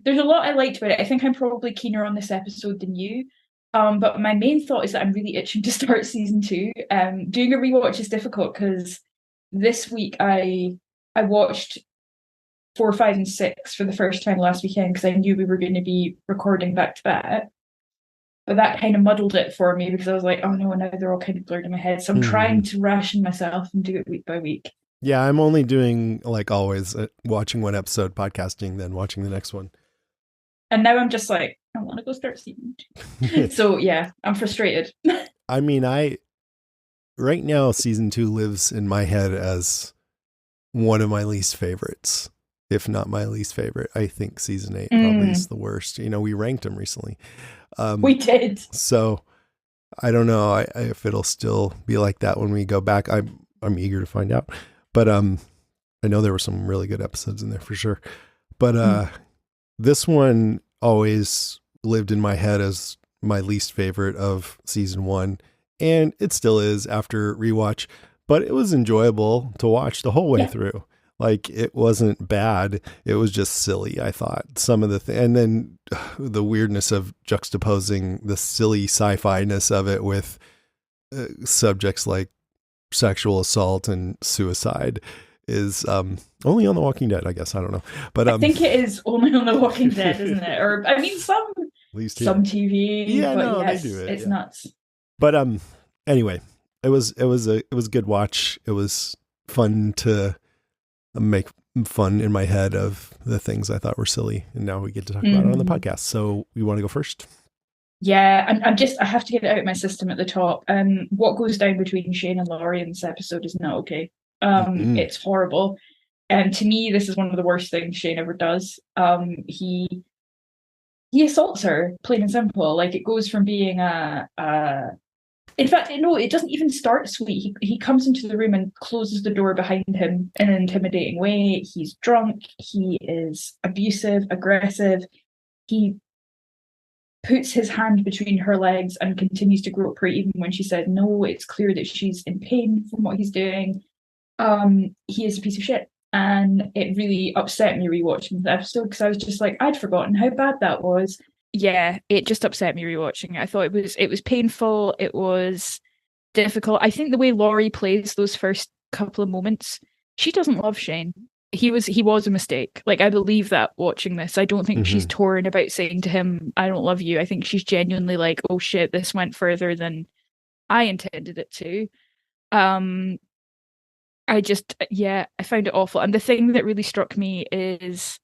there's a lot I liked about it. I think I'm probably keener on this episode than you. But my main thought is that I'm really itching to start season two. Doing a rewatch is difficult because this week I watched 4, 5, and 6 for the first time last weekend because I knew we were going to be recording back to back. But that kind of muddled it for me because I was like, oh no, now they're all kind of blurred in my head. So I'm Hmm. trying to ration myself and do it week by week. Yeah, I'm only doing, like always, watching one episode, podcasting, then watching the next one. And now I'm just like, I want to go start season two. So yeah, I'm frustrated. I mean, right now, season 2 lives in my head as one of my least favorites, if not my least favorite. I think season 8 probably is Mm, the worst. We ranked them recently. we Um, did. so I don't know if it'll still be like that when we go back. I'm eager to find out. But I know there were some really good episodes in there for sure. But Mm. this one always lived in my head as my least favorite of season 1, and it still is after rewatch, but it was enjoyable to watch the whole way Yeah. through. Like, it wasn't bad. It was just silly, I thought. Some of and then the weirdness of juxtaposing the silly sci-fi-ness of it with subjects like sexual assault and suicide is only on The Walking Dead, I guess. I don't know. But I think it is only on The Walking Dead, isn't it? Or I mean, at least here. some TV, Yeah, but no, they do yes, it. it's Yeah. nuts. But anyway, it was a good watch. It was fun to make fun in my head of the things I thought were silly, and now we get to talk about it on the Mm. podcast. So, we want to go first? Yeah, I have to get it out of my system at the top. What goes down between Shane and Laurie in this episode is not okay. Mm-mm. It's horrible. And to me, this is one of the worst things Shane ever does. He assaults her, plain and simple. Like, it goes from being in fact, no, it doesn't even start sweet. He comes into the room and closes the door behind him in an intimidating way. He's drunk. He is abusive, aggressive. He puts his hand between her legs and continues to grope her even when she said no. It's clear that she's in pain from what he's doing. He is a piece of shit. And it really upset me rewatching the episode because I was just like, I'd forgotten how bad that was. Yeah, it just upset me rewatching it. I thought it was painful. It was difficult. I think the way Laurie plays those first couple of moments, she doesn't love Shane. He was a mistake. Like, I believe that watching this. I don't think she's Mm-hmm. torn about saying to him, I don't love you. I think she's genuinely like, oh shit, this went further than I intended it to. Um I found it awful. And the thing that really struck me is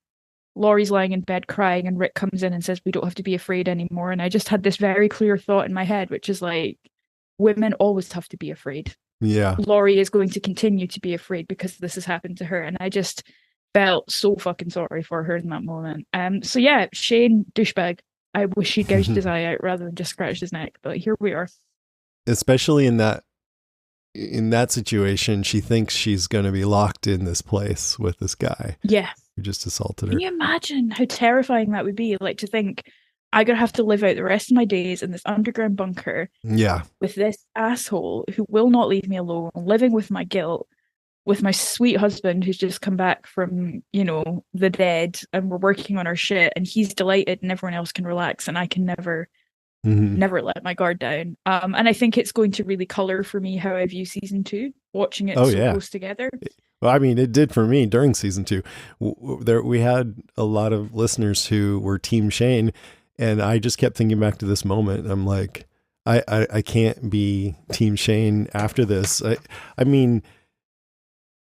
Laurie's lying in bed crying, and Rick comes in and says, we don't have to be afraid anymore. And I just had this very clear thought in my head, which is like, women always have to be afraid. Yeah. Laurie is going to continue to be afraid because this has happened to her. And I just felt so fucking sorry for her in that moment. So yeah, Shane, douchebag. I wish he'd gouged his eye out rather than just scratched his neck. But here we are. Especially in that situation, she thinks she's going to be locked in this place with this guy Yeah. who just assaulted Can her. you imagine how terrifying that would be? Like, to think I'm gonna have to live out the rest of my days in this underground bunker Yeah. with this asshole who will not leave me alone, living with my guilt, with my sweet husband who's just come back from, the dead, and we're working on our shit, and he's delighted and everyone else can relax, and I can never, Mm-hmm. never let my guard down. And I think it's going to really color for me how I view season two, watching it Oh, so yeah. close together. Well, I mean, it did for me during season 2. We had a lot of listeners who were Team Shane, and I just kept thinking back to this moment. I'm like, I can't be Team Shane after this. I mean,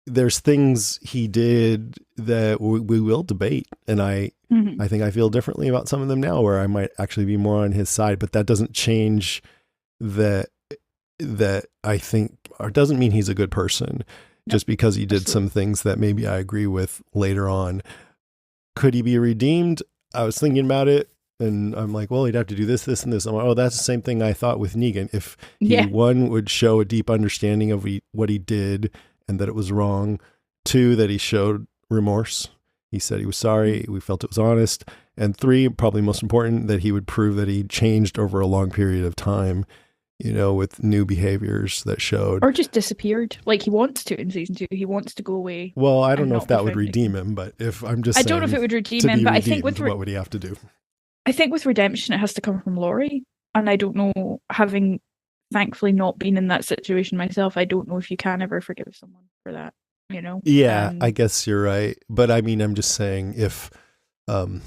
there's things he did that we will debate, and Mhm. I think I feel differently about some of them now, where I might actually be more on his side, but that doesn't change that I think, or doesn't mean he's a good person No, just because he did some absolutely. things that maybe I agree with later on. Could he be redeemed? I was thinking about it, and I'm like, well, he'd have to do this, this, and this. I'm like, oh, that's the same thing I thought with Negan. If he, Yeah. one, would show a deep understanding of what he did and that it was wrong. Two, that he showed remorse. He said he was sorry. We felt it was honest. And three, probably most important, that he would prove that he changed over a long period of time. with new behaviors that showed. Or just disappeared, like he wants to in season 2. He wants to go away Well, I don't and know if not be that would found redeem again. him, but if I'm just I don't know if saying it would redeem to him, be but I think redeemed, what would he have to do? I think with redemption it has to come from Laurie. And I don't know, having thankfully not been in that situation myself, I don't know if you can ever forgive someone for that, you know? Yeah, I guess you're right. But I mean, I'm just saying um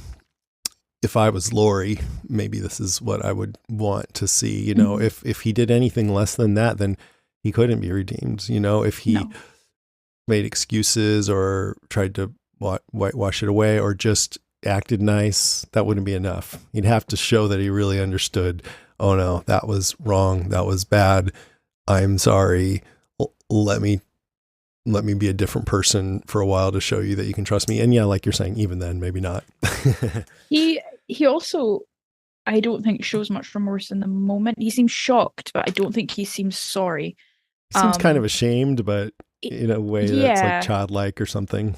if I was Lori, maybe this is what I would want to see. Mhm. If he did anything less than that, then he couldn't be redeemed. If he No. made excuses or tried to whitewash it away or just acted nice, that wouldn't be enough. He'd have to show that he really understood. Oh no, that was wrong. That was bad. I'm sorry. Let me be a different person for a while to show you that you can trust me. And yeah, like you're saying, even then, maybe not. He also, I don't think, shows much remorse in the moment. He seems shocked, but I don't think he seems sorry. Seems kind of ashamed, but in a way that's like Yeah. childlike or something.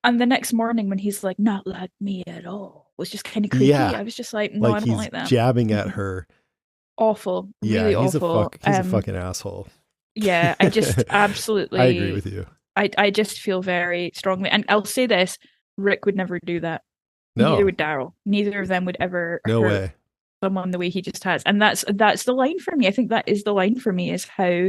And the next morning when he's like, not like me at all, was just kind of creepy. Yeah, I was just like, no, like I don't he's like that. jabbing at Mm-mm. her. Awful, Yeah, really awful. he's a fucking asshole. Yeah, I just I agree absolutely, with you. I just feel very strongly, and I'll say this: Rick would never do that. Neither No, would Daryl. Neither of them would ever no hurt way. someone the way he just has. And that's the line for me. I think that is the line for me, is how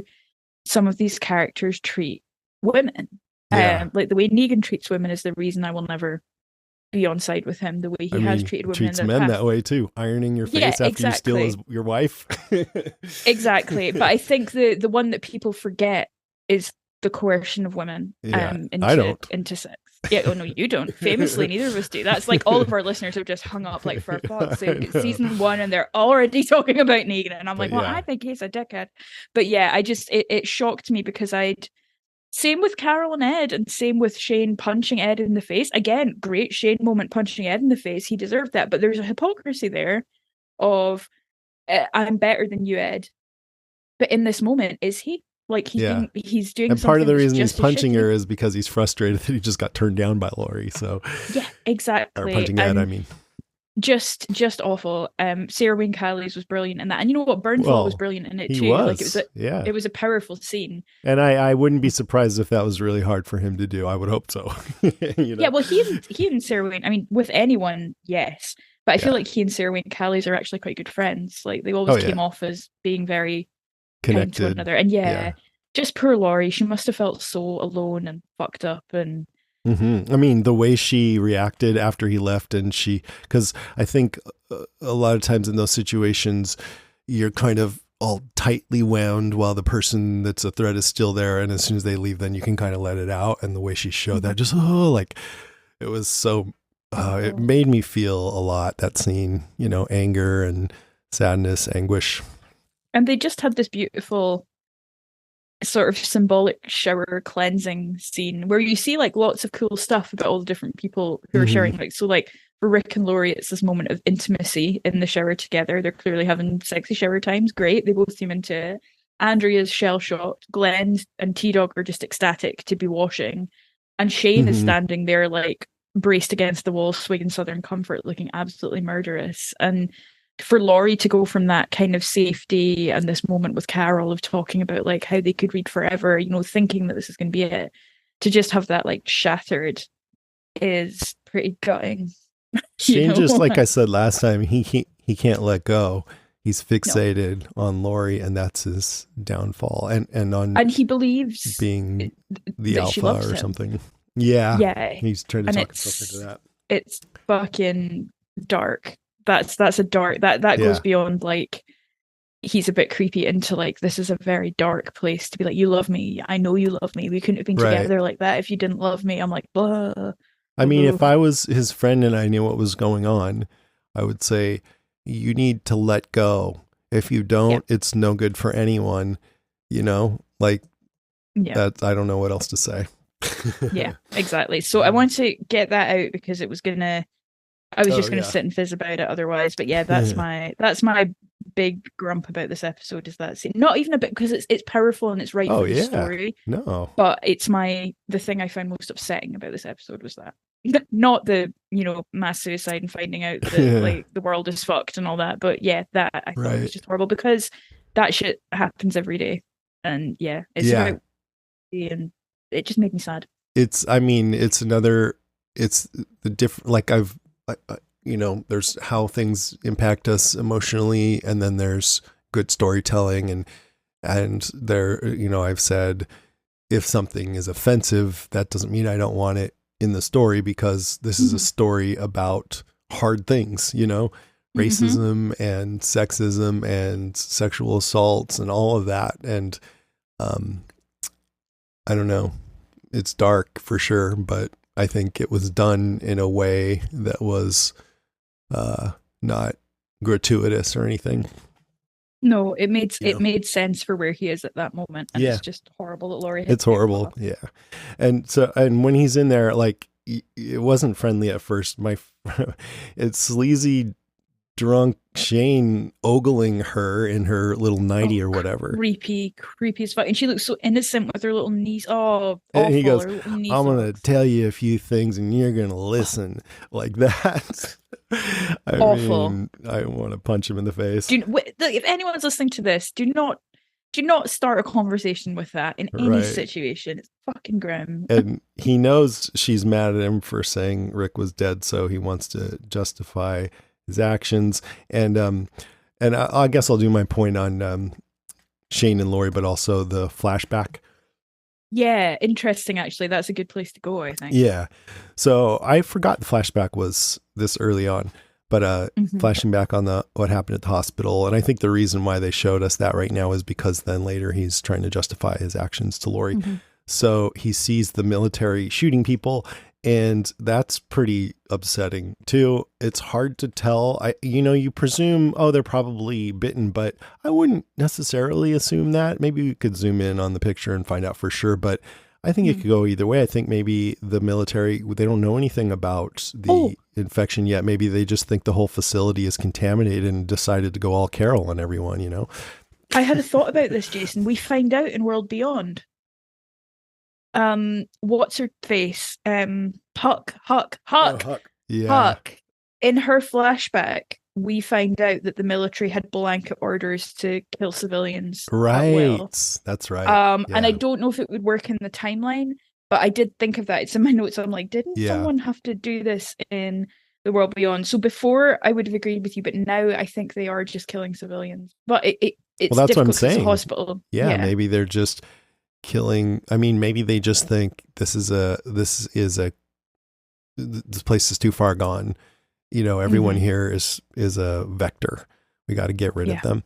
some of these characters treat women. Yeah. Like the way Negan treats women is the reason I will never be on side with him. The way I he has mean, treated women in treats the men that past. way too. Ironing your Yeah, face after you steal exactly. your wife. Exactly. But I think the one that people forget is the coercion of women Yeah, I into don't. sex. Yeah, oh no, you don't. Famously, neither of us do. That's like all of our listeners have just hung up, like, for fuck's I sake, it's know. season 1 and they're already talking about Negan. And I'm But like, well, yeah, I think he's a dickhead. But yeah, it shocked me because same with Carol and Ed, and same with Shane punching Ed in the face. Again, great Shane moment punching Ed in the face. He deserved that. But there's a hypocrisy there of, I'm better than you, Ed. But in this moment, is he? Like yeah. he's doing And part of something the that's reason he's just as punching shitty. her is because he's frustrated that he just got turned down by Lori. So, Yeah, or exactly. punching Ed, I And mean. just awful. Sarah Wayne Callies was brilliant in that. And you know what? Bernthal was Well, brilliant in it he too. Like was. Yeah. it was a powerful scene. And I wouldn't be surprised if that was really hard for him to do. I would hope so. you Yeah, know? well, he and Sarah Wayne, I mean, with anyone, yes. But I feel Yeah. like he and Sarah Wayne Callies are actually quite good friends. Like they Oh, always yeah. came off as being very kind to one Connected. another. And yeah, Yeah. just poor Laurie, she must have felt so alone and fucked up. And I mean, the way she reacted after he left, and because I think a lot of times in those situations, you're kind of all tightly wound while the person that's a threat is still there. And as soon as they leave, then you can kind of let it out. And the way she showed that, just, like, it was so, it awful. made me feel a lot, that scene, anger and sadness, anguish. And they just had this beautiful sort of symbolic shower cleansing scene where you see like lots of cool stuff about all the different people who are Mm-hmm. sharing. Like, so like for Rick and Laurie, it's this moment of intimacy in the shower together. They're clearly having sexy shower times. Great. They both seem into it. Andrea's shell shocked. Glenn and T Dog are just ecstatic to be washing. And Shane is Mm-hmm. standing there like braced against the wall, swinging Southern Comfort, looking absolutely murderous. And for Laurie to go from that kind of safety and this moment with Carol of talking about like how they could read forever, thinking that this is going to be it, to just have that like shattered is pretty gutting, Shane, just like I know? said last time, he can't let go. He's No. fixated on Lori, and that's his downfall, and on And he believes being the that she alpha loves or him. something. Yeah, Yeah. he's trying to And talk himself into that. it's fucking dark. That's a dark that goes Yeah, beyond like he's a bit creepy into like this is a very dark place to be like, you love me, I know you love me, we couldn't have been right. together like that if you didn't love me. I'm like, blah. I mean, if I was his friend and I knew what was going on, I would say, you need to let go. If you Yeah, don't, it's no good for anyone. Like yeah, that. I don't know what else to say. yeah, exactly. So I want to get that out because I was Oh just gonna yeah. sit and fizz about it otherwise. But yeah, that's my big grump about this episode, is that scene. Not even a bit because it's powerful and it's right Oh for the yeah. story, No. but it's the thing I found most upsetting about this episode was that. Not the mass suicide and finding out that like the world is fucked and all that, but yeah, that I thought was Right. just horrible because that shit happens every day. And yeah, it's Yeah. about, and it just made me sad. I mean, it's the different, like there's how things impact us emotionally, and then there's good storytelling, and there, I've said, if something is offensive, that doesn't mean I don't want it in the story, because this is a Mm-hmm. story about hard things, Mm-hmm. racism and sexism and sexual assaults and all of that. And um, I don't know, it's dark for sure, but I think it was done in a way that was uh, not gratuitous or anything. No, You it know, made sense for where he is at that moment, and yeah, it's just horrible that Laurie had it's to deal with horrible. that. Yeah, and when he's in there, like it wasn't friendly at first. It's sleazy drunk Shane ogling her in her little Oh, nightie or whatever. creepy as fuck. And she looks so innocent with her little niece. Oh, And he awful. goes, Her little knee I'm going to socks. tell you a few things and you're going to Oh, listen like that. I awful. mean, I want to punch him in the face. If anyone's listening to this, do not start a conversation with that in any Right. situation. It's fucking grim. And he knows she's mad at him for saying Rick was dead, so he wants to justify his actions. And I guess I'll do my point on Shane and Laurie, but also the flashback. Yeah, interesting actually. That's a good place to go, I think. Yeah. So I forgot the flashback was this early on, but Hmm. flashing back on the what happened at the hospital, and I think the reason why they showed us that right now is because then later he's trying to justify his actions to Lori. Hmm. So he sees the military shooting people, and that's pretty upsetting too. It's hard to tell. You presume, oh, they're probably bitten, but I wouldn't necessarily assume that. Maybe we could zoom in on the picture and find out for sure, but I think it Hmm. could go either way. I think maybe the military, they don't know anything about Oh, the infection yet. Maybe they just think the whole facility is contaminated and decided to go all Carol on everyone. I had a thought about this, Jason. We find out in World Beyond. What's her face? Oh, Huck. Yeah. Huck. In her flashback, we find out that the military had blanket orders to kill civilians at will. Right. That's right. And I Yeah. don't know if it would work in the timeline, but I did think of that. It's in my notes. I'm like, didn't Yeah. someone have to do this in the world beyond? So before I would have agreed with you, but now I think they are just killing civilians. But Well, it's that's what I'm difficult because it's a saying. hospital. Yeah. Yeah. Maybe they're just killing. I mean, maybe they just think this place is too far gone. Everyone Hmm. here is a vector. We got to get rid of Yeah. them.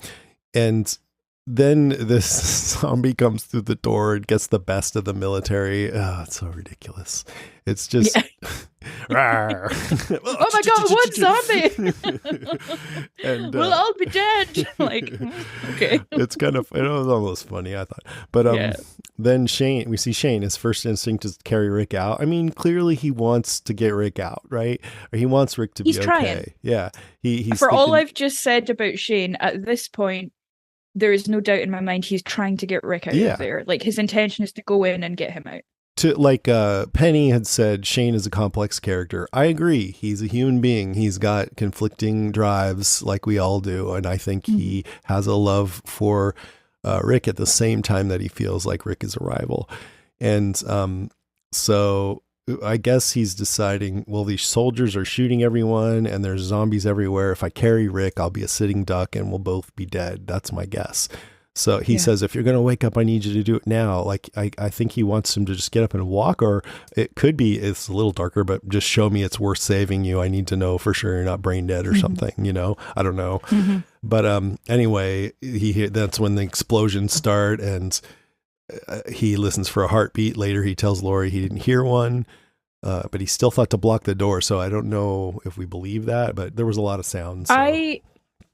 And then this zombie comes through the door and gets the best of the military. Oh, it's so ridiculous. It's just Yeah. rawr. Oh my god, one zombie! And We'll all be dead. Like, okay. it's kind of, it was almost funny, I thought. But Yeah. then we see Shane, his first instinct is to carry Rick out. I mean, clearly he wants to get Rick out, right? Or he wants Rick to He's be trying. okay. Yeah. He's For all thinking, I've just said about Shane, at this point, there is no doubt in my mind he's trying to get Rick out of yeah. there. Like his intention is to go in and get him out. To like Penny had said, Shane is a complex character. I agree. He's a human being. He's got conflicting drives like we all do, and I think Mhm. he has a love for Rick at the same time that he feels like Rick is a rival. And so I guess he's deciding, well, these soldiers are shooting everyone and there's zombies everywhere. If I carry Rick, I'll be a sitting duck and we'll both be dead. That's my guess. So he Yeah. says, if you're going to wake up, I need you to do it now. Like, I think he wants him to just get up and walk, or it could be, it's a little darker, but just show me it's worth saving you. I need to know for sure you're not brain dead or Mhm. something, I don't know. Mhm. But anyway, that's when the explosions start, and he listens for a heartbeat. Later, he tells Lori he didn't hear one, but he still thought to block the door. So I don't know if we believe that, but there was a lot of sounds. So.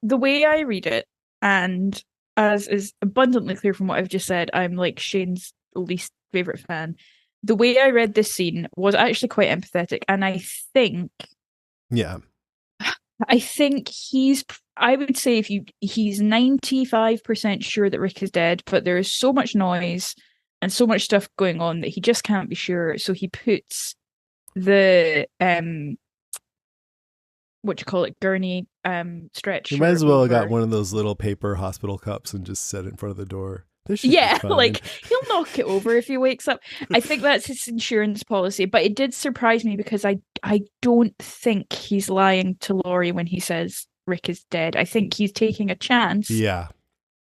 The way I read it, and as is abundantly clear from what I've just said, I'm like Shane's least favorite fan. The way I read this scene was actually quite empathetic, and Yeah. I think I would say he's 95% sure that Rick is dead, but there is so much noise and so much stuff going on that he just can't be sure. So he puts the what you call it, gurney You might stretcher as well have got over. one of those little paper hospital cups and just set it in front of the door. This should be Yeah, fine. like he'll knock it over if he wakes up. I think that's his insurance policy, but it did surprise me because I don't think he's lying to Laurie when he says Rick is dead. I think he's taking a chance. Yeah.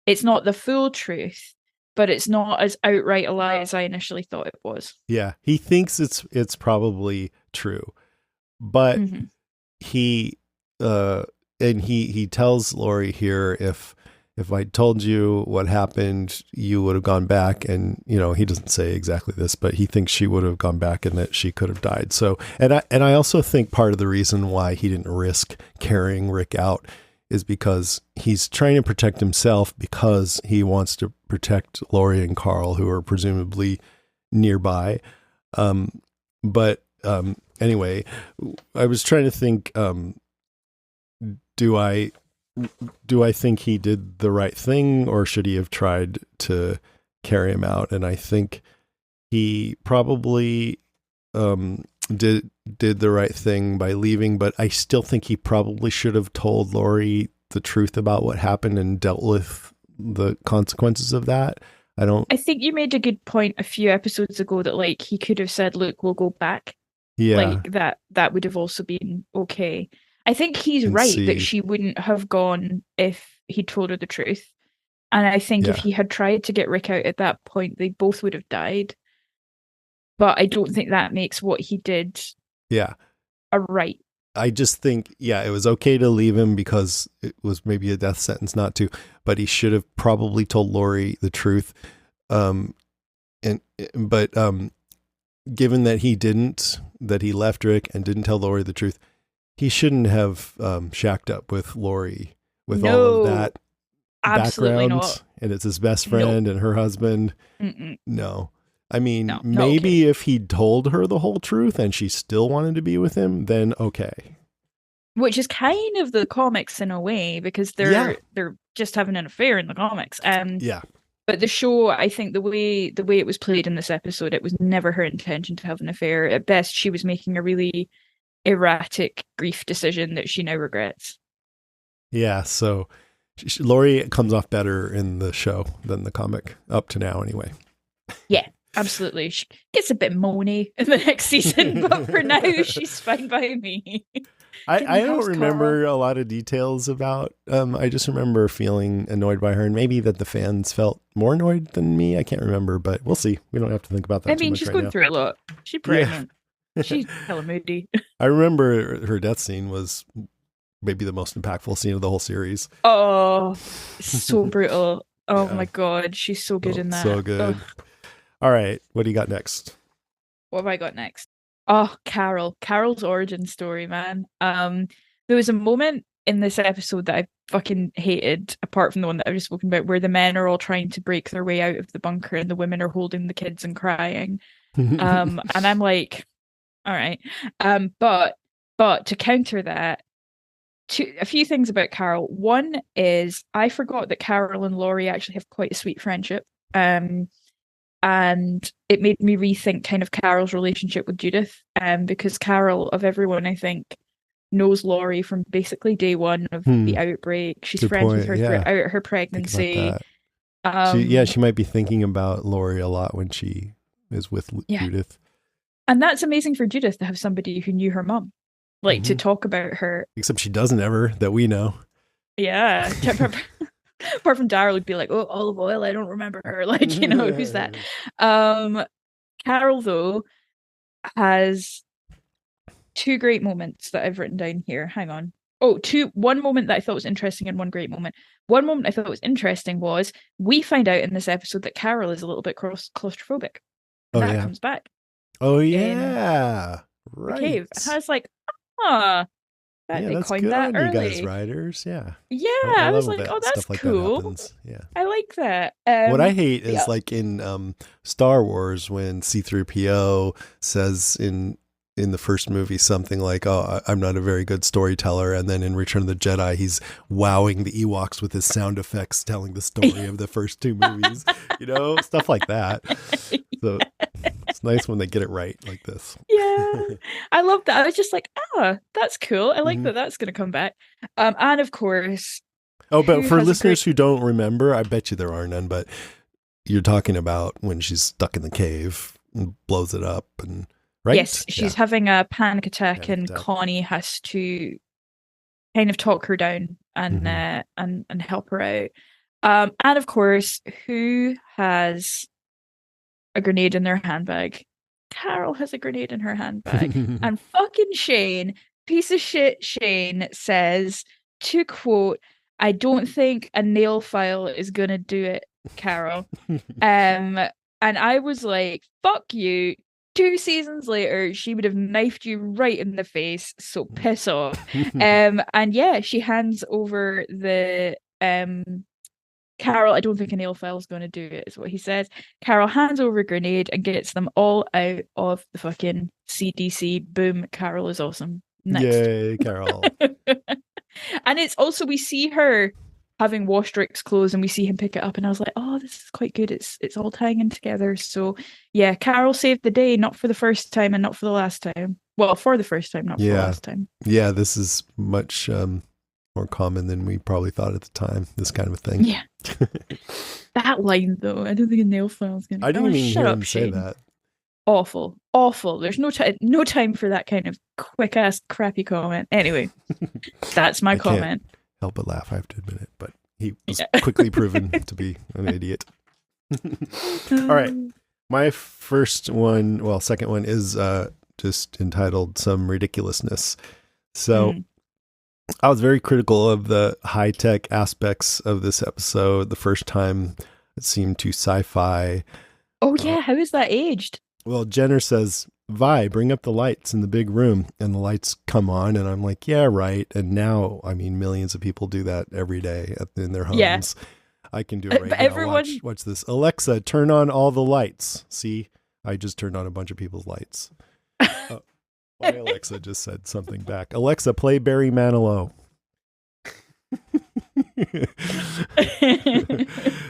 It's not the full truth, but it's not as outright a lie as I initially thought it was. Yeah. He thinks it's probably true. But Mm-hmm. he and he tells Laurie here, if I told you what happened, you would have gone back. And, you know, he doesn't say exactly this, but he thinks she would have gone back and that she could have died. So, and I also think part of the reason why he didn't risk carrying Rick out is because he's trying to protect himself, because he wants to protect Laurie and Carl, who are presumably nearby. But anyway, I was trying to think, do I think he did the right thing, or should he have tried to carry him out? And I think he probably did the right thing by leaving, but I still think he probably should have told Laurie the truth about what happened and dealt with the consequences of that. I think you made a good point a few episodes ago that like he could have said, "Look, we'll go back." Yeah. Like that would have also been okay. I think he's And right see. that she wouldn't have gone if he told her the truth. And I think if Yeah. he had tried to get Rick out at that point, they both would have died. But I don't think that makes what he did Yeah. a right. I just think, yeah, it was okay to leave him because it was maybe a death sentence not to, but he should have probably told Laurie the truth. But given that he didn't, that he left Rick and didn't tell Laurie the truth, he shouldn't have shacked up with Laurie with all of that absolutely background. not. And it's his best friend and her husband. Mm-mm. No. I mean, No, maybe if he'd told her the whole truth and she still wanted to be with him, then okay. Which is kind of the comics in a way, because they're just having an affair in the comics. Yeah. But the show, I think the way it was played in this episode, it was never her intention to have an affair. At best, she was making a really erratic grief decision that she now regrets. Yeah, so Laurie comes off better in the show than the comic, up to now anyway. Yeah, absolutely. She gets a bit moany in the next season, but for now, she's fine by me. I don't remember a lot of details about, I just remember feeling annoyed by her, and maybe that the fans felt more annoyed than me. I can't remember, but we'll see. We don't have to think about that. I mean, she's going through a lot. She's pregnant. Yeah. She's hella moody. I remember her death scene was maybe the most impactful scene of the whole series. Oh, so brutal. Oh my God. She's so good in that. So good. Oh. All right. What do you got next? What have I got next? Oh, Carol's origin story, man. There was a moment in this episode that I fucking hated, apart from the one that I've just spoken about, where the men are all trying to break their way out of the bunker and the women are holding the kids and crying. And I'm like, all right. But to counter that, a few things about Carol. One is I forgot that Carol and Laurie actually have quite a sweet friendship. And it made me rethink kind of Carol's relationship with Judith, because Carol, of everyone, I think, knows Laurie from basically day one of the outbreak. She's friends with her throughout her pregnancy. She might be thinking about Laurie a lot when she is with Judith. And that's amazing for Judith to have somebody who knew her mum, like to talk about her. Except she doesn't ever, that we know. Yeah. Apart from Daryl would be like, oh, olive oil, I don't remember her. Like, you know, who's that? Carol, though, has two great moments that I've written down here. Hang on. One moment that I thought was interesting and one great moment. One moment I thought was interesting was we find out in this episode that Carol is a little bit claustrophobic. And that comes back. Oh, yeah. Right. The cave. And I was like, they that's coined good that on early. You guys, writers. Yeah. Yeah. I was like, oh, that's like cool. That yeah. I like that. What I hate is like in Star Wars when C-3PO says in the first movie something like, oh, I'm not a very good storyteller. And then in Return of the Jedi, he's wowing the Ewoks with his sound effects, telling the story of the first two movies, you know, stuff like that. So It's nice when they get it right like this. Yeah, I love that. I was just like, that's cool. I like Mhm. that that's going to come back. And of course, Oh, but who for has a great... listeners who don't remember, I bet you there are none, but you're talking about when she's stuck in the cave and blows it up and right? Yes, she's having a panic attack, Panic and attack. Connie has to kind of talk her down and Mhm. and help her out. And of course, who has a grenade in their handbag? Carol has a grenade in her handbag, and fucking Shane, piece of shit Shane, says, to quote, "I don't think a nail file is gonna do it, Carol." Um, and I was like, "Fuck you." 2 seasons later, she would have knifed you right in the face, so piss off. And yeah, she hands over the Carol, I don't think a nail file is going to do it, is what he says. Carol hands over a grenade and gets them all out of the fucking CDC. Boom, Carol is awesome. Next. Yay, Carol. And it's also, we see her having washed Rick's clothes and we see him pick it up, and I was like, oh, this is quite good. It's all tying in together. So yeah, Carol saved the day, not for the first time and not for the last time. Well, for the first time, not for the Yeah. last time. Yeah, this is much more common than we probably thought at the time, this kind of a thing. Yeah. That line though, I don't think a nail file is gonna... I didn't even shut hear up, him say Shane. that. Awful. There's no time for that kind of quick ass crappy comment. Anyway, that's my comment. Can't help but laugh, I have to admit it, but he was quickly proven to be an idiot. All right. My second one is just entitled Some Ridiculousness. So I was very critical of the high-tech aspects of this episode the first time it seemed too sci-fi. Oh yeah, how is that aged? Well, Jenner says, Vi, bring up the lights in the big room, and the lights come on, and I'm like, yeah, right. And now, I mean, millions of people do that every day in their homes. Yeah. I can do it right now. Everyone... Watch this. Alexa, turn on all the lights. See, I just turned on a bunch of people's lights. My Alexa just said something back. Alexa, play Barry Manilow.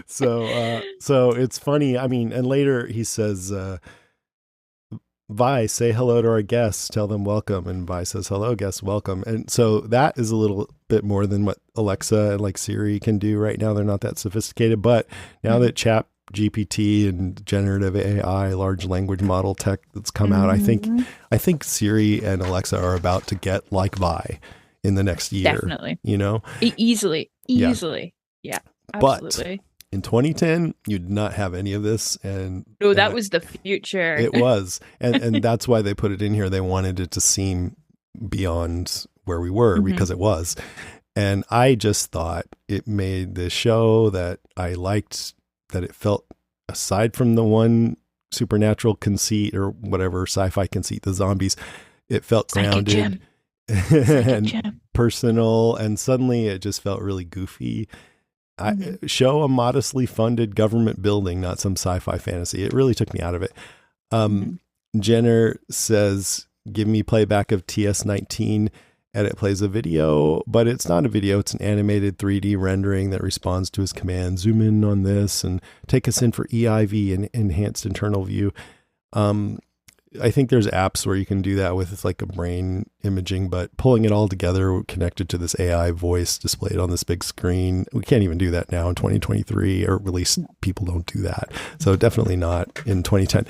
So it's funny. I mean, and later he says, Vi, say hello to our guests, tell them welcome. And Vi says, hello, guests, welcome. And so that is a little bit more than what Alexa and like Siri can do right now. They're not that sophisticated, but now that Chat GPT and generative AI, large language model tech that's come out, I think Siri and Alexa are about to get like Vi in the next year. Definitely. You know? Easily. Yeah, absolutely. But in 2010, you did not have any of this. And no, that was the future. It was. And that's why they put it in here. They wanted it to seem beyond where we were because it was. And I just thought it made the show that I liked, that it felt, aside from the one supernatural conceit or whatever sci-fi conceit, the zombies, it felt grounded and personal. And suddenly it just felt really goofy. Show a modestly funded government building, not some sci-fi fantasy. It really took me out of it. Jenner says, give me playback of TS-19, and it plays a video, but it's not a video. It's an animated 3D rendering that responds to his command. Zoom in on this and take us in for EIV and enhanced internal view. I think there's apps where you can do that with, it's like a brain imaging, but pulling it all together connected to this AI voice displayed on this big screen. We can't even do that now in 2023, or at least people don't do that. So definitely not in 2010.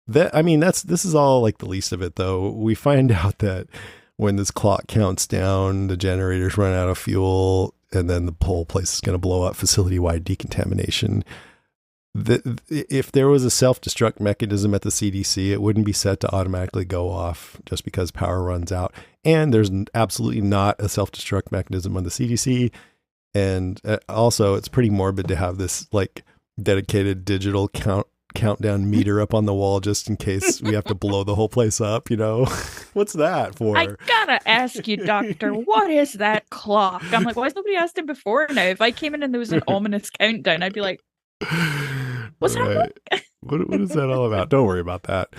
This is all like the least of it though. We find out that when this clock counts down, the generators run out of fuel, and then the whole place is going to blow up, facility-wide decontamination. If there was a self-destruct mechanism at the CDC, it wouldn't be set to automatically go off just because power runs out. And there's absolutely not a self-destruct mechanism on the CDC. And also, it's pretty morbid to have this like dedicated digital countdown meter up on the wall just in case we have to blow the whole place up, you know? What's that for? I gotta ask you, doctor, what is that clock? I'm like, why has nobody asked him before now? If I came in and there was an ominous countdown, I'd be like, what's that? What is that all about? Don't worry about that.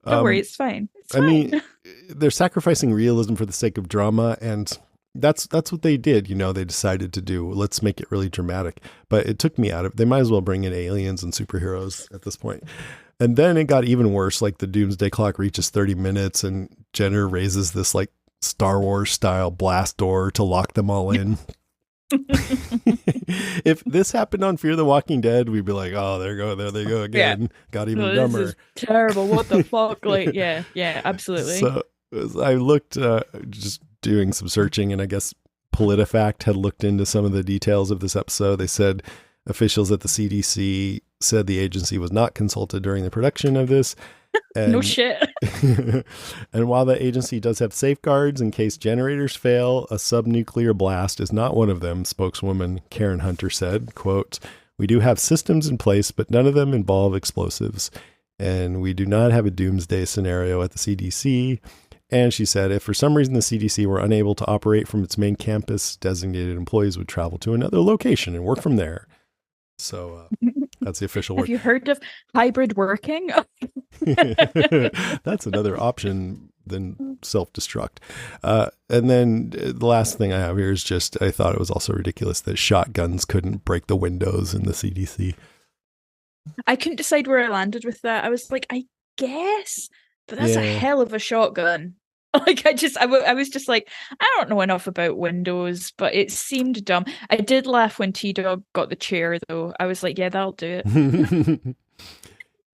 Don't worry, it's fine. It's fine. I mean, they're sacrificing realism for the sake of drama, and that's what they did. They decided to do. Let's make it really dramatic. But it took me out of. They might as well bring in aliens and superheroes at this point. And then it got even worse. Like the doomsday clock reaches 30 minutes, and Jenner raises this like Star Wars style blast door to lock them all in. If this happened on Fear the Walking Dead, we'd be like, oh, there they go again. Yeah. Got even dumber. This is terrible. What the fuck? Like, yeah, absolutely. So I looked, just doing some searching, and I guess PolitiFact had looked into some of the details of this episode. They said officials at the CDC said the agency was not consulted during the production of this. And, no shit. And while the agency does have safeguards in case generators fail, a subnuclear blast is not one of them, spokeswoman Karen Hunter said, quote, "We do have systems in place, but none of them involve explosives. And we do not have a doomsday scenario at the CDC." And she said, if for some reason the CDC were unable to operate from its main campus, designated employees would travel to another location and work from there. So that's the official word. Have you heard of hybrid working? That's another option than self-destruct. And then the last thing I have here is just, I thought it was also ridiculous that shotguns couldn't break the windows in the CDC. I couldn't decide where I landed with that. I was like, I guess, but that's a hell of a shotgun. Like, I was just like, I don't know enough about Windows, but it seemed dumb. I did laugh when T-Dog got the chair, though. I was like, yeah, that'll do it.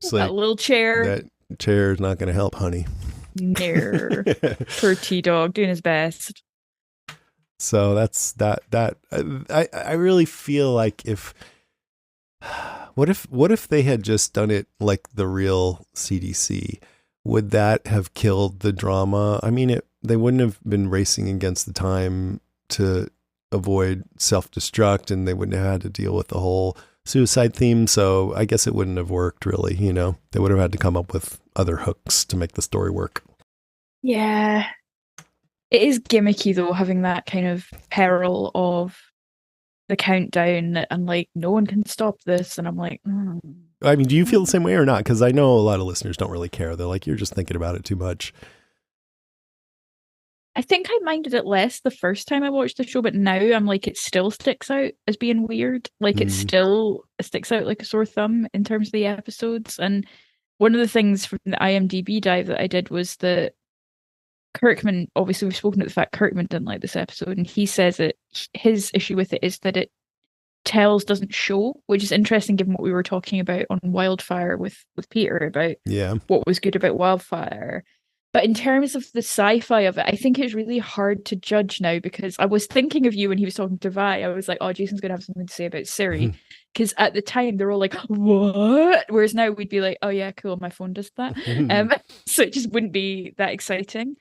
It's that little chair. That chair is not going to help, honey. No. Poor T-Dog, doing his best. So that's that. I really feel like what if they had just done it like the real CDC? Would that have killed the drama? I mean, they wouldn't have been racing against the time to avoid self-destruct, and they wouldn't have had to deal with the whole suicide theme. So I guess it wouldn't have worked really. They would have had to come up with other hooks to make the story work. Yeah. It is gimmicky though, having that kind of peril of the countdown and like, no one can stop this. And I'm like, I mean, do you feel the same way or not? Because I know a lot of listeners don't really care. They're like, you're just thinking about it too much. I think I minded it less the first time I watched the show, but now I'm like, it still sticks out as being weird. Like it still sticks out like a sore thumb in terms of the episodes. And one of the things from the IMDb dive that I did was that Kirkman, obviously we've spoken about the fact Kirkman didn't like this episode, and he says that his issue with it is that it tells doesn't show, which is interesting given what we were talking about on Wildfire with Peter about what was good about Wildfire. But in terms of the sci-fi of it, I think it's really hard to judge now, because I was thinking of you when he was talking to Vi. I was like, oh, Jason's going to have something to say about Siri. Because at the time, they're all like, what? Whereas now we'd be like, oh yeah, cool, my phone does that. So it just wouldn't be that exciting.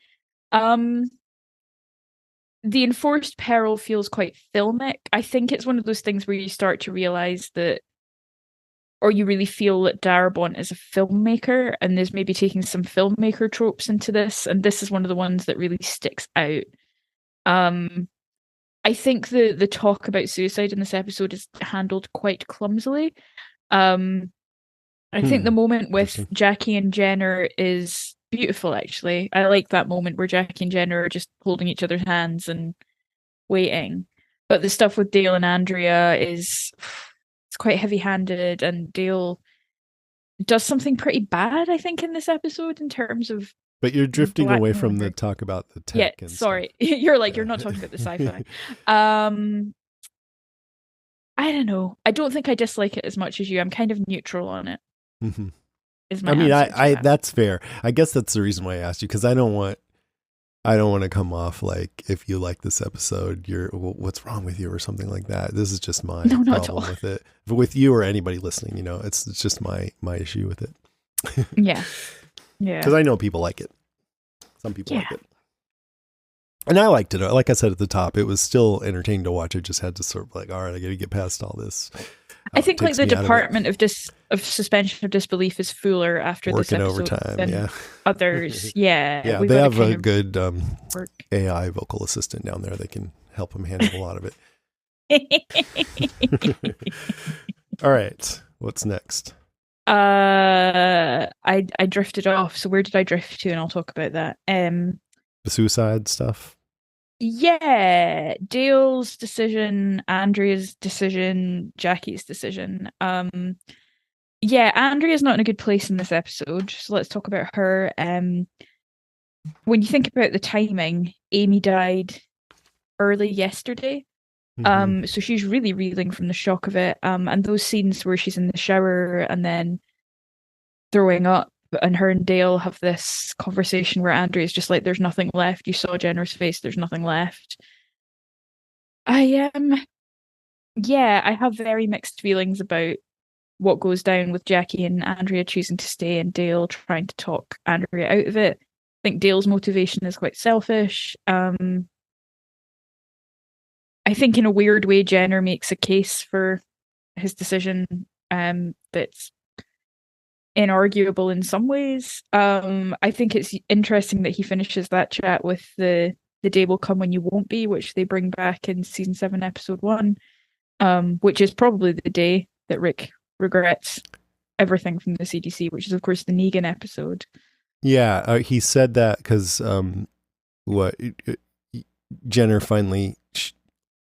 The enforced peril feels quite filmic. I think it's one of those things where you start to realize that, or you really feel that Darabont is a filmmaker and is maybe taking some filmmaker tropes into this, and this is one of the ones that really sticks out. I think the talk about suicide in this episode is handled quite clumsily. I think the moment with Jackie and Jenner is beautiful, actually. I like that moment where Jackie and Jenner are just holding each other's hands and waiting. But the stuff with Dale and Andrea it's quite heavy-handed, and Dale does something pretty bad, I think, in this episode in terms of. But you're drifting away from the talk about the tech. Yeah, sorry. You're like, you're not talking about the sci-fi. I don't know. I don't think I dislike it as much as you. I'm kind of neutral on it. Mm-hmm. I mean, I that's fair. I guess that's the reason why I asked you, because I don't want to come off like, if you like this episode, you're what's wrong with you or something like that. This is just my problem with it. But with you or anybody listening, it's just my issue with it. Yeah. Because I know people like it. Some people like it. And I liked it. Like I said at the top, it was still entertaining to watch. I just had to sort of like, all right, I got to get past all this. I think like the Department of Suspension of Disbelief is fuller after working this episode overtime, than others. Yeah, they have a good AI vocal assistant down there that can help them handle a lot of it. All right, what's next? I drifted off. So where did I drift to? And I'll talk about that. The suicide stuff. Yeah, Dale's decision, Andrea's decision, Jackie's decision. Yeah, Andrea's not in a good place in this episode, so let's talk about her. When you think about the timing, Amy died early yesterday. Hmm. So she's really reeling from the shock of it. And those scenes where she's in the shower and then throwing up, and her and Dale have this conversation where Andrea's just like, "There's nothing left. You saw Jenner's face. There's nothing left." I Yeah, I have very mixed feelings about what goes down with Jackie and Andrea choosing to stay and Dale trying to talk Andrea out of it. I think Dale's motivation is quite selfish. I think in a weird way, Jenner makes a case for his decision that's inarguable in some ways. I think it's interesting that he finishes that chat with the day will come when you won't be, which they bring back in season 7, episode 1, which is probably the day that Rick regrets everything from the CDC, which is of course the Negan episode. Yeah, he said that because what Jenner finally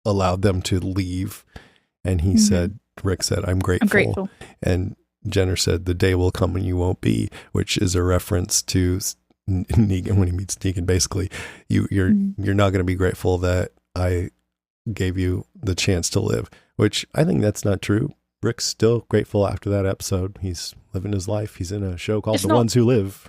allowed them to leave, and he said, Rick said, I'm I'm grateful. grateful. And Jenner said, the day will come when you won't be, which is a reference to Negan when he meets Negan. Basically, you're not going to be grateful that I gave you the chance to live, which I think that's not true. Rick's still grateful after that episode. He's living his life. He's in a show called The Ones Who Live.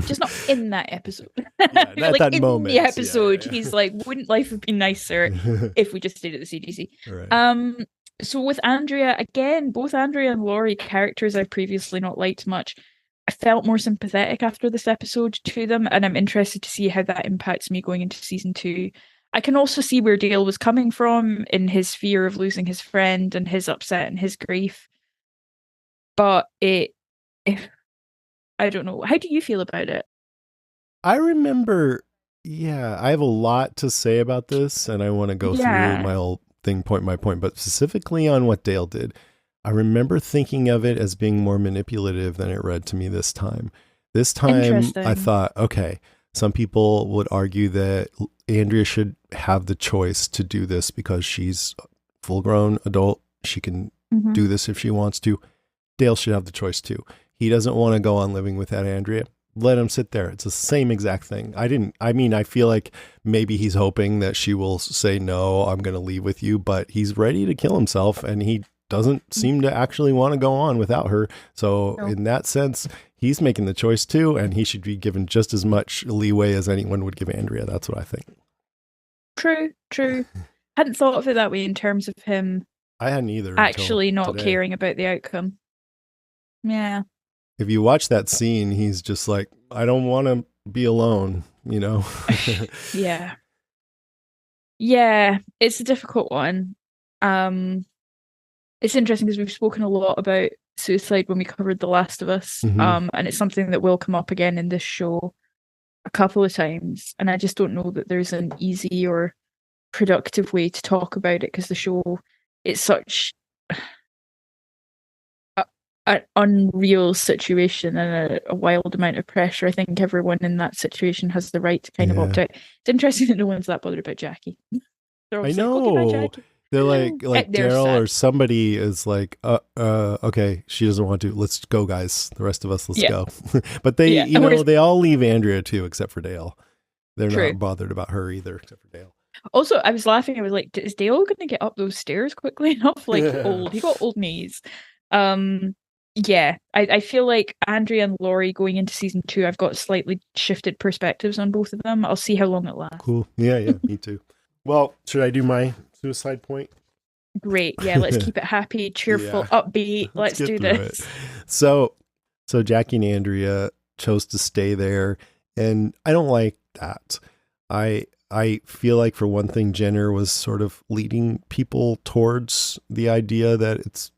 Just not in that episode. Yeah, like that in moment, the episode, yeah. he's like, wouldn't life have been nicer if we just stayed at the CDC? Right. So with Andrea, again, both Andrea and Laurie, characters I've previously not liked much, I felt more sympathetic after this episode to them, and I'm interested to see how that impacts me going into season 2. I can also see where Dale was coming from in his fear of losing his friend and his upset and his grief. But if I don't know, how do you feel about it? I remember, yeah, I have a lot to say about this, and I want to go through my whole thing point by point, but specifically on what Dale did. I remember thinking of it as being more manipulative than it read to me this time. This time, I thought, okay, some people would argue that Andrea should have the choice to do this because she's a full-grown adult. She can do this if she wants to. Dale should have the choice too. He doesn't want to go on living without Andrea. Let him sit there. It's the same exact thing. I feel like maybe he's hoping that she will say, no, I'm going to leave with you, but he's ready to kill himself, and he doesn't seem to actually want to go on without her. So in that sense, he's making the choice too, and he should be given just as much leeway as anyone would give Andrea. That's what I think. True. Hadn't thought of it that way in terms of him. I hadn't either. Actually not caring about the outcome. Yeah. If you watch that scene, he's just like, I don't want to be alone, you know? Yeah. Yeah, it's a difficult one. It's interesting because we've spoken a lot about suicide when we covered The Last of Us. And it's something that will come up again in this show a couple of times. And I just don't know that there's an easy or productive way to talk about it because the show, it's such an unreal situation and a wild amount of pressure. I think everyone in that situation has the right to kind of opt out. It's interesting that no one's that bothered about Jackie. I know. They're like Daryl or somebody is like, okay, she doesn't want to. Let's go, guys. The rest of us, let's go. But they, they all leave Andrea too, except for Dale. They're not bothered about her either, except for Dale. Also, I was laughing. I was like, is Dale going to get up those stairs quickly enough? Like, he got old knees. Yeah, I feel like Andrea and Laurie going into season 2, I've got slightly shifted perspectives on both of them. I'll see how long it lasts. Cool. Yeah, me too. Well, should I do my suicide point? Great. Yeah, let's keep it happy, cheerful, upbeat. Let's do this. So Jackie and Andrea chose to stay there, and I don't like that. I feel like, for one thing, Jenner was sort of leading people towards the idea that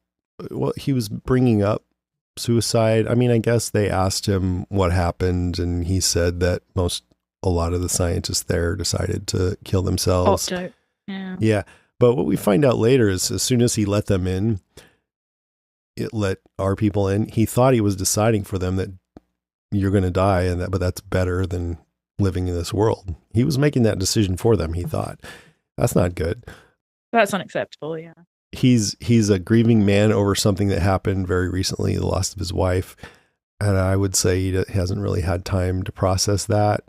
he was bringing up suicide. I mean, I guess they asked him what happened, and he said that a lot of the scientists there decided to kill themselves. Yeah. But what we find out later is, as soon as he let them in, it let our people in. He thought he was deciding for them that you're going to die, but that's better than living in this world. He was making that decision for them, he thought. That's not good. That's unacceptable, yeah. He's a grieving man over something that happened very recently, the loss of his wife. And I would say he hasn't really had time to process that.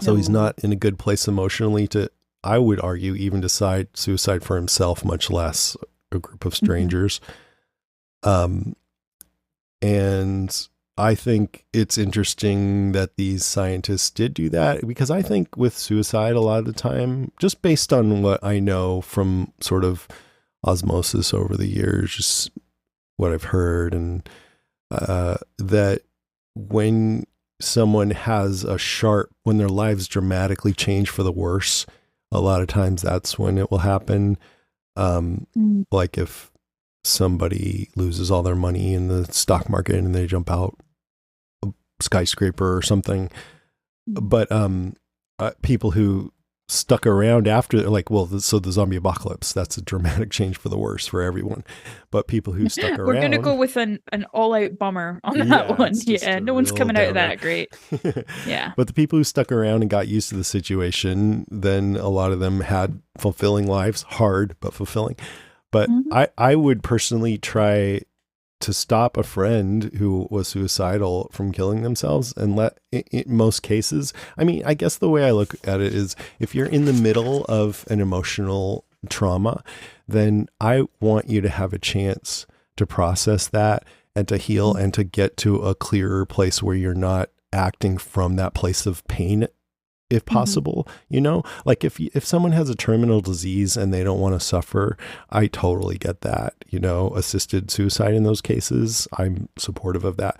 So he's not in a good place emotionally to, I would argue, even decide suicide for himself, much less a group of strangers. And I think it's interesting that these scientists did do that, because I think with suicide, a lot of the time, just based on what I know from sort of osmosis over the years, just what I've heard, and that when someone has when their lives dramatically change for the worse, a lot of times that's when it will happen. Like if somebody loses all their money in the stock market and they jump out a skyscraper or something. But people who stuck around after, like, well, so the zombie apocalypse, that's a dramatic change for the worse for everyone. But people who stuck around, we're going to go with an all-out bummer on that one. Yeah, no one's coming out of that great. Yeah. But the people who stuck around and got used to the situation, then a lot of them had fulfilling lives, hard but fulfilling. But I would personally try to stop a friend who was suicidal from killing themselves, and in most cases, I mean, I guess the way I look at it is, if you're in the middle of an emotional trauma, then I want you to have a chance to process that and to heal and to get to a clearer place where you're not acting from that place of pain, if possible. You know, like if someone has a terminal disease and they don't want to suffer, I totally get that. You know, assisted suicide in those cases, I'm supportive of that.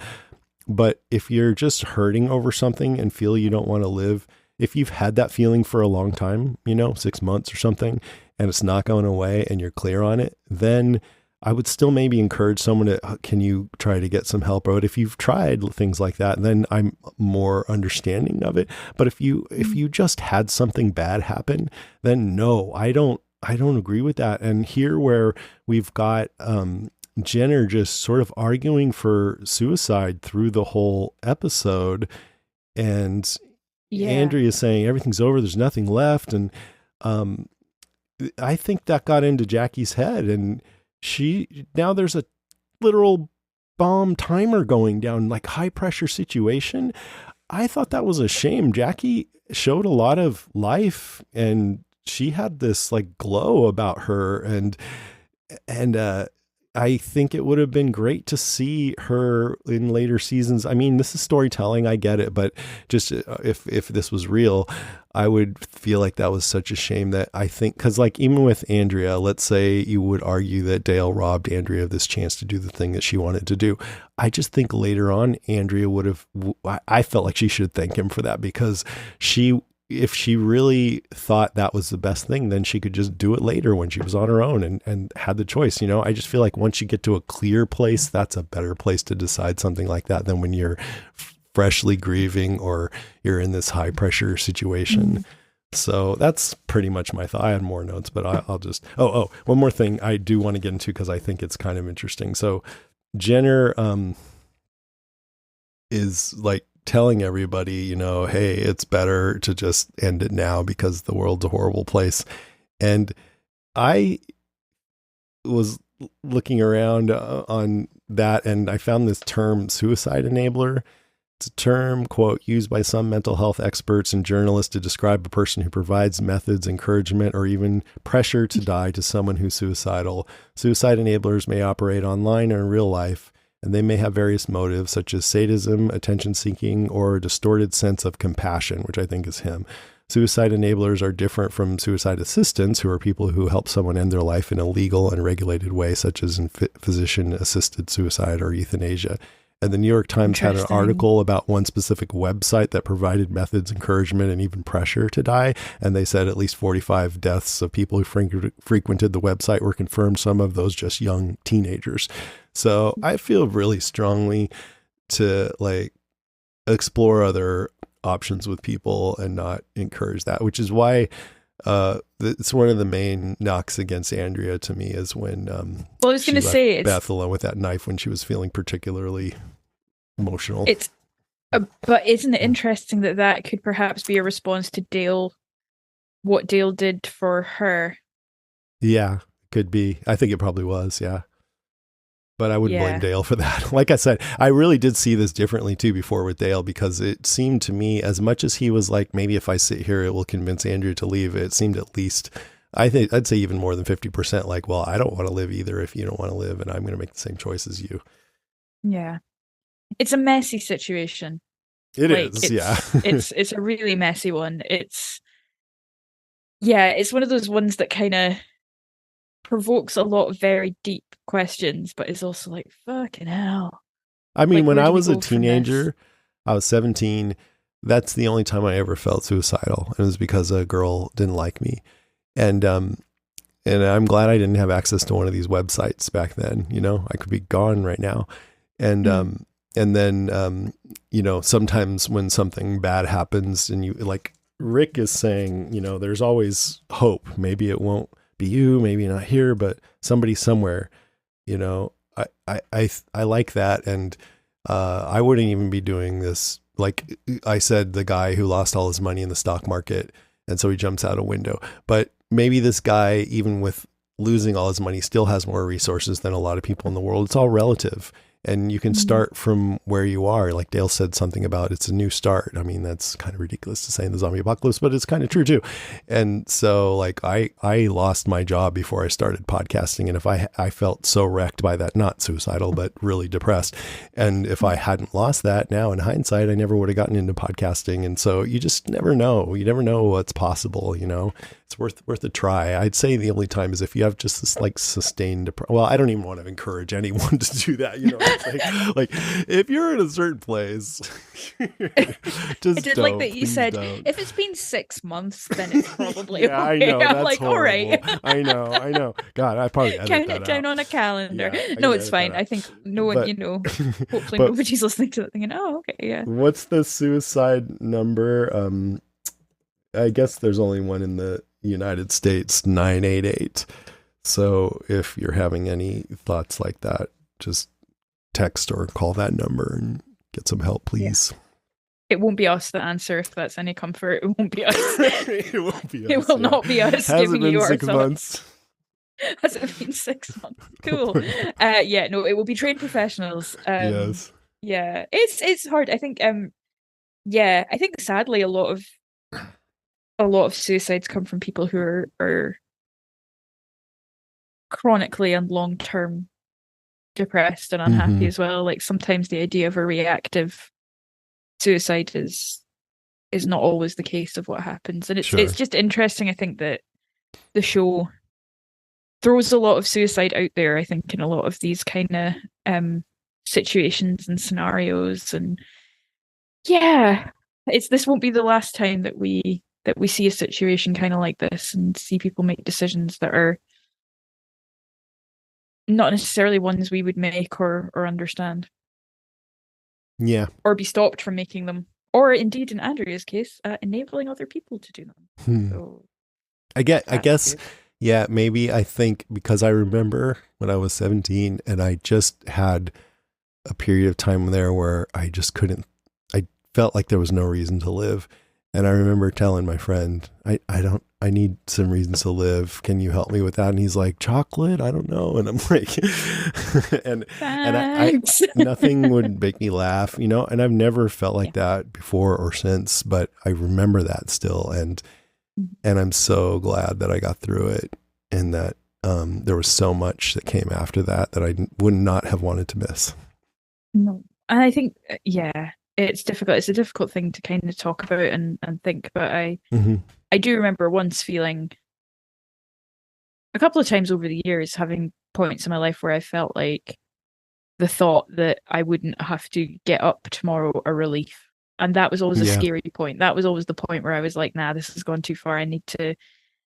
But if you're just hurting over something and feel you don't want to live, if you've had that feeling for a long time, 6 months or something, and it's not going away and you're clear on it, then I would still maybe encourage someone to, can you try to get some help? But if you've tried things like that, then I'm more understanding of it. But if you just had something bad happen, then no, I don't agree with that. And here where we've got Jenner just sort of arguing for suicide through the whole episode, and Andrea saying everything's over, there's nothing left. And I think that got into Jackie's head, and now there's a literal bomb timer going down, like high pressure situation. I thought that was a shame. Jackie showed a lot of life, and she had this like glow about her. And I think it would have been great to see her in later seasons. I mean, this is storytelling, I get it, but just if this was real, I would feel like that was such a shame. That I think, because like even with Andrea, let's say you would argue that Dale robbed Andrea of this chance to do the thing that she wanted to do. I just think later on, Andrea would have, I felt like she should thank him for that, because if she really thought that was the best thing, then she could just do it later when she was on her own and had the choice. I just feel like once you get to a clear place, that's a better place to decide something like that than when you're freshly grieving or you're in this high pressure situation. So that's pretty much my thought. I had more notes, but I'll just, one more thing I do want to get into, because I think it's kind of interesting. So Jenner is like telling everybody, hey, it's better to just end it now because the world's a horrible place. And I was looking around on that, and I found this term, suicide enabler. It's a term, quote, used by some mental health experts and journalists to describe a person who provides methods, encouragement, or even pressure to die to someone who's suicidal. Suicide enablers may operate online or in real life, and they may have various motives such as sadism, attention seeking, or a distorted sense of compassion, which I think is him. Suicide enablers are different from suicide assistants, who are people who help someone end their life in a legal and regulated way, such as in physician-assisted suicide or euthanasia. And the New York Times had an article about one specific website that provided methods, encouragement, and even pressure to die. And they said at least 45 deaths of people who frequented the website were confirmed, some of those just young teenagers. So I feel really strongly to like explore other options with people and not encourage that, which is why it's one of the main knocks against Andrea to me, is when I was going to say Beth alone with that knife when she was feeling particularly emotional. But isn't it interesting that that could perhaps be a response to Dale, what Dale did for her? Yeah, could be. I think it probably was. Yeah. But I wouldn't blame Yeah. Dale for that. Like I said, I really did see this differently too before with Dale, because it seemed to me, as much as he was like, maybe if I sit here, it will convince Andrew to leave. It seemed at least, I think I'd say even more than 50% like, well, I don't want to live either if you don't want to live, and I'm going to make the same choice as you. Yeah. It's a messy situation. It Like is, yeah. it's a really messy one. It's one of those ones that kind of provokes a lot of very deep questions, but it's also like, fucking hell. I mean, Like, when where I do we was a go from this? teenager, I was 17. That's the only time I ever felt suicidal. And it was because a girl didn't like me. And, and I'm glad I didn't have access to one of these websites back then. You know, I could be gone right now. And, and then, sometimes when something bad happens and you, like Rick is saying, there's always hope. Maybe it won't be you, maybe not here, but somebody somewhere, I like that. And, I wouldn't even be doing this. Like I said, the guy who lost all his money in the stock market, and so he jumps out a window, but maybe this guy, even with losing all his money, still has more resources than a lot of people in the world. It's all relative. And you can start from where you are. Like Dale said something about it's a new start. I mean, that's kind of ridiculous to say in the zombie apocalypse, but it's kind of true too. And so like I lost my job before I started podcasting. And if I felt so wrecked by that, not suicidal, but really depressed. And if I hadn't lost that, now in hindsight, I never would have gotten into podcasting. And so you just never know. You never know what's possible, It's worth a try. I'd say the only time is if you have just this like sustained, well, I don't even want to encourage anyone to do that, like if you're in a certain place, just I did don't, like that you said, don't. if it's been 6 months, then it's probably Yeah, okay. I know. I'm That's like, horrible. all right. I know. God, I probably edit Count that it down out. on a calendar. Yeah, I No, gotta it's edit fine. that I out. think no one, But, hopefully but nobody's listening to that thinking, oh, okay, yeah. what's the suicide number? I guess there's only one in the United States, 988. So if you're having any thoughts like that, just text or call that number and get some help, please. It won't be us that answer, if that's any comfort. It won't be us. It won't be us. It will not be us Has giving it been you 6 our months? thoughts. Has it been 6 months? Cool. No, it will be trained professionals. Yes. Yeah, it's hard. I think I think sadly a lot of suicides come from people who are chronically and long term depressed and unhappy as well. Like sometimes the idea of a reactive suicide is not always the case of what happens. And it's just interesting, I think, that the show throws a lot of suicide out there, I think, in a lot of these kind of situations and scenarios. And yeah, this won't be the last time that we see a situation kind of like this and see people make decisions that are not necessarily ones we would make or understand. Yeah. Or be stopped from making them. Or indeed, in Andrea's case, enabling other people to do them. So, I guess, yeah, maybe I think because I remember when I was 17 and I just had a period of time there where I just couldn't, I felt like there was no reason to live. And I remember telling my friend, I need some reasons to live. Can you help me with that? And he's like, chocolate? I don't know. And I'm like, and I nothing would make me laugh, and I've never felt like that before or since, but I remember that still. And I'm so glad that I got through it, and that there was so much that came after that I would not have wanted to miss. No. And I think, it's difficult. It's a difficult thing to kind of talk about and think, but I do remember once feeling a couple of times over the years having points in my life where I felt like the thought that I wouldn't have to get up tomorrow a relief. And that was always a scary point. That was always the point where I was like, nah, this has gone too far. I need to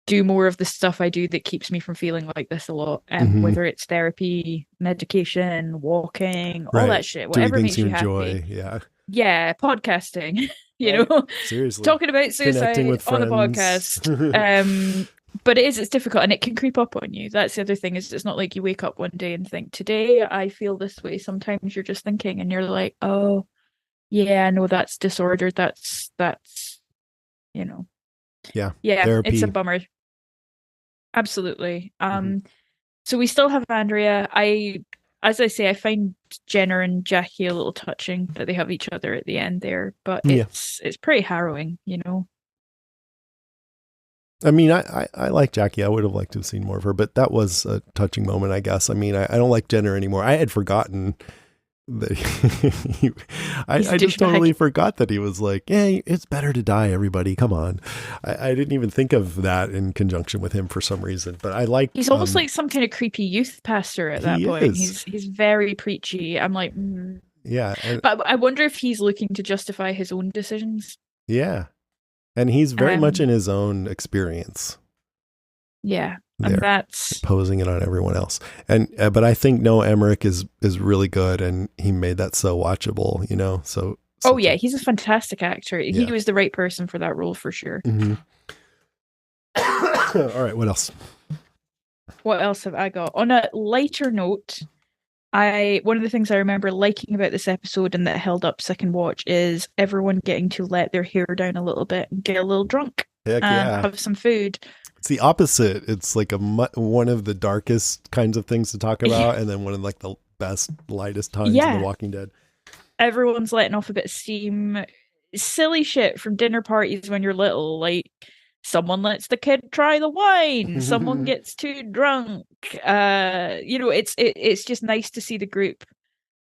do more of the stuff I do that keeps me from feeling like this a lot. Whether it's therapy, medication, walking, all that shit, whatever makes you enjoy. happy. Yeah, podcasting, seriously, talking about suicide on the podcast. But it's difficult and it can creep up on you. That's the other thing, is it's not like you wake up one day and think, today I feel this way. Sometimes you're just thinking and you're like, oh, Yeah, no, that's disordered. That's you know. Yeah, Yeah, it's a therapy. bummer. Absolutely. Mhm. So we still have Andrea. As I say, I find Jenna and Jackie a little touching that they have each other at the end there, but Yeah. it's pretty harrowing, you know. I mean, I like Jackie. I would have liked to have seen more of her, but that was a touching moment, I guess. I mean, I don't like Jenner anymore. I had forgotten that He's a I just totally douchebag. forgot that he was like, yeah, it's better to die, everybody. Come on. I didn't even think of that in conjunction with him for some reason, but I liked, He's almost like some kind of creepy youth pastor at that he point. is. He's very preachy. I'm like, Yeah. And but I wonder if he's looking to justify his own decisions. yeah. And he's very much in Um, his own experience yeah, and there, that's imposing it on everyone else. And but I think Noah Emmerich is really good, and he made that so watchable. You know, so oh such yeah, a he's a fantastic actor. He yeah. was the right person for that role for sure. Hmm. All right, what else? What else have I got? On a lighter note, I one of the things I remember liking about this episode and that held up second watch is everyone getting to let their hair down a little bit and get a little drunk Heck and yeah. have some food. It's the opposite. It's like one of the darkest kinds of things to talk about, and then one of like the best, lightest times in The Yeah, Walking Dead. everyone's letting off a bit of steam. Silly shit from dinner parties when you're little, like someone lets the kid try the wine, someone gets too drunk. You know, it's just nice to see the group